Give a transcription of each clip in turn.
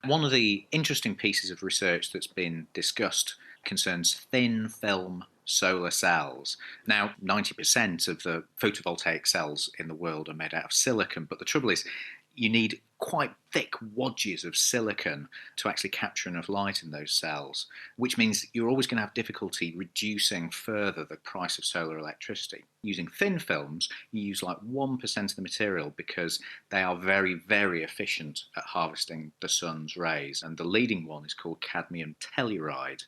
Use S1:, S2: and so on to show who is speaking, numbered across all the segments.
S1: One of the interesting pieces of research that's been discussed concerns thin film solar cells. Now, 90% of the photovoltaic cells in the world are made out of silicon, but the trouble is, you need quite thick wadges of silicon to actually capture enough light in those cells, which means you're always going to have difficulty reducing further the price of solar electricity. Using thin films, you use like 1% of the material because they are very, very efficient at harvesting the sun's rays. And the leading one is called cadmium telluride.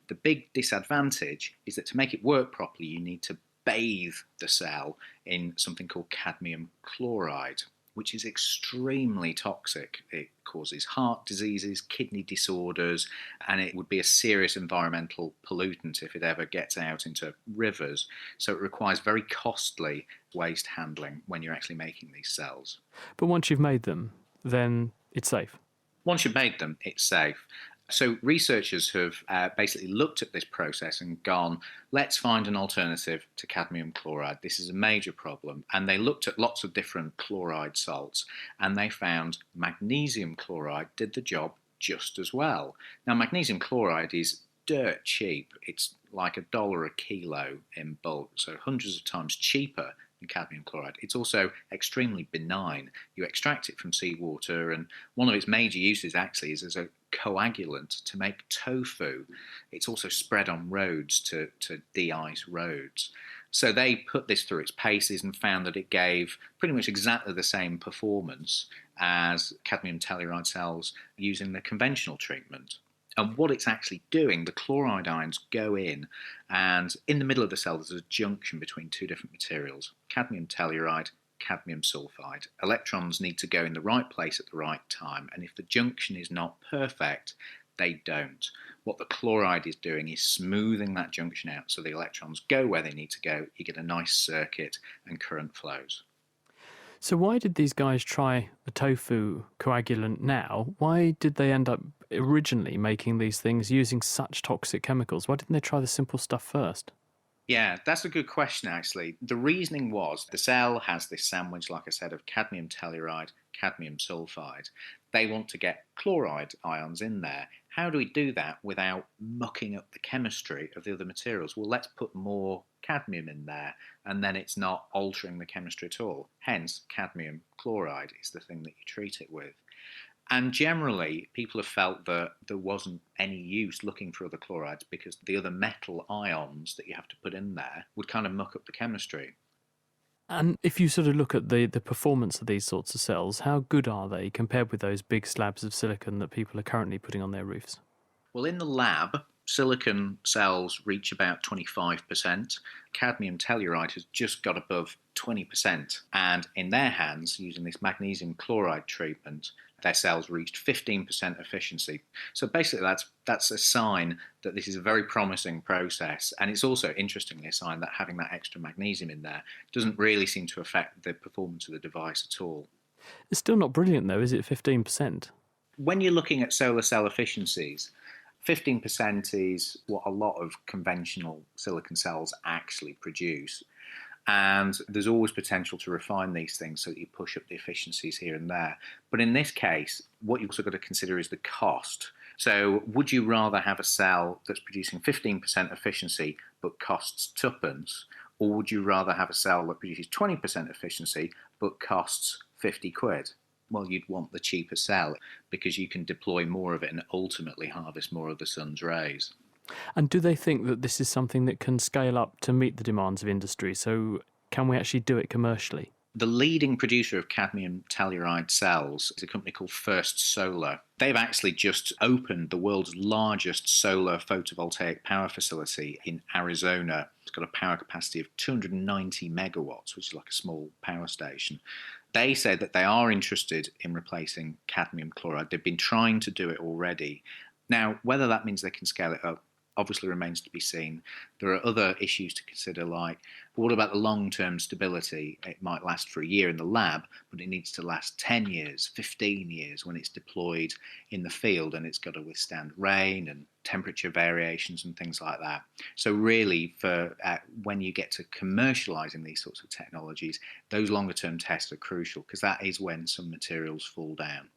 S1: The big disadvantage is that to make it work properly, you need to bathe the cell in something called cadmium chloride, which is extremely toxic. It causes heart diseases, kidney disorders, and it would be a serious environmental pollutant if it ever gets out into rivers. So it requires very costly waste handling when you're actually making these cells.
S2: But once you've made them, then it's safe.
S1: Once you've made them, it's safe. So researchers have basically looked at this process and gone, let's find an alternative to cadmium chloride. This is a major problem. And they looked at lots of different chloride salts and they found magnesium chloride did the job just as well. Now, magnesium chloride is dirt cheap. It's like $1 a kilo in bulk, so hundreds of times cheaper than cadmium chloride. It's also extremely benign. You extract it from seawater, and one of its major uses actually is as a coagulant to make tofu. It's also spread on roads to de-ice roads. So they put this through its paces and found that it gave pretty much exactly the same performance as cadmium telluride cells using the conventional treatment. And what it's actually doing, the chloride ions go in, and in the middle of the cell there's a junction between two different materials, cadmium telluride, cadmium sulfide. Electrons need to go in the right place at the right time, and if the junction is not perfect, they don't. What the chloride is doing is smoothing that junction out so the electrons go where they need to go, you get a nice circuit and current flows.
S2: So why did these guys try the tofu coagulant now? Why did they end up originally making these things using such toxic chemicals? Why didn't they try the simple stuff first?
S1: Yeah, that's a good question, actually. The reasoning was the cell has this sandwich, like I said, of cadmium telluride, cadmium sulfide. They want to get chloride ions in there. How do we do that without mucking up the chemistry of the other materials? Well, let's put more cadmium in there, and then it's not altering the chemistry at all. Hence, cadmium chloride is the thing that you treat it with. And generally, people have felt that there wasn't any use looking for other chlorides because the other metal ions that you have to put in there would kind of muck up the chemistry.
S2: And if you sort of look at the performance of these sorts of cells, how good are they compared with those big slabs of silicon that people are currently putting on their roofs?
S1: Well, in the lab, silicon cells reach about 25%. Cadmium telluride has just got above 20%. And in their hands, using this magnesium chloride treatment, their cells reached 15% efficiency. So basically, that's a sign that this is a very promising process. And it's also, interestingly, a sign that having that extra magnesium in there doesn't really seem to affect the performance of the device at all.
S2: It's still not brilliant, though, is it? 15%.
S1: When you're looking at solar cell efficiencies, 15% is what a lot of conventional silicon cells actually produce. And there's always potential to refine these things so that you push up the efficiencies here and there. But in this case, what you've also got to consider is the cost. So would you rather have a cell that's producing 15% efficiency but costs tuppence, or would you rather have a cell that produces 20% efficiency but costs 50 quid? Well, you'd want the cheaper cell because you can deploy more of it and ultimately harvest more of the sun's rays.
S2: And do they think that this is something that can scale up to meet the demands of industry? So can we actually do it commercially?
S1: The leading producer of cadmium telluride cells is a company called First Solar. They've actually just opened the world's largest solar photovoltaic power facility in Arizona. It's got a power capacity of 290 megawatts, which is like a small power station. They say that they are interested in replacing cadmium chloride. They've been trying to do it already. Now, whether that means they can scale it up obviously remains to be seen. There are other issues to consider, like what about the long-term stability? It might last for a year in the lab, but it needs to last 10 years, 15 years when it's deployed in the field, and it's got to withstand rain and temperature variations and things like that. So really, for when you get to commercializing these sorts of technologies, those longer-term tests are crucial because that is when some materials fall down.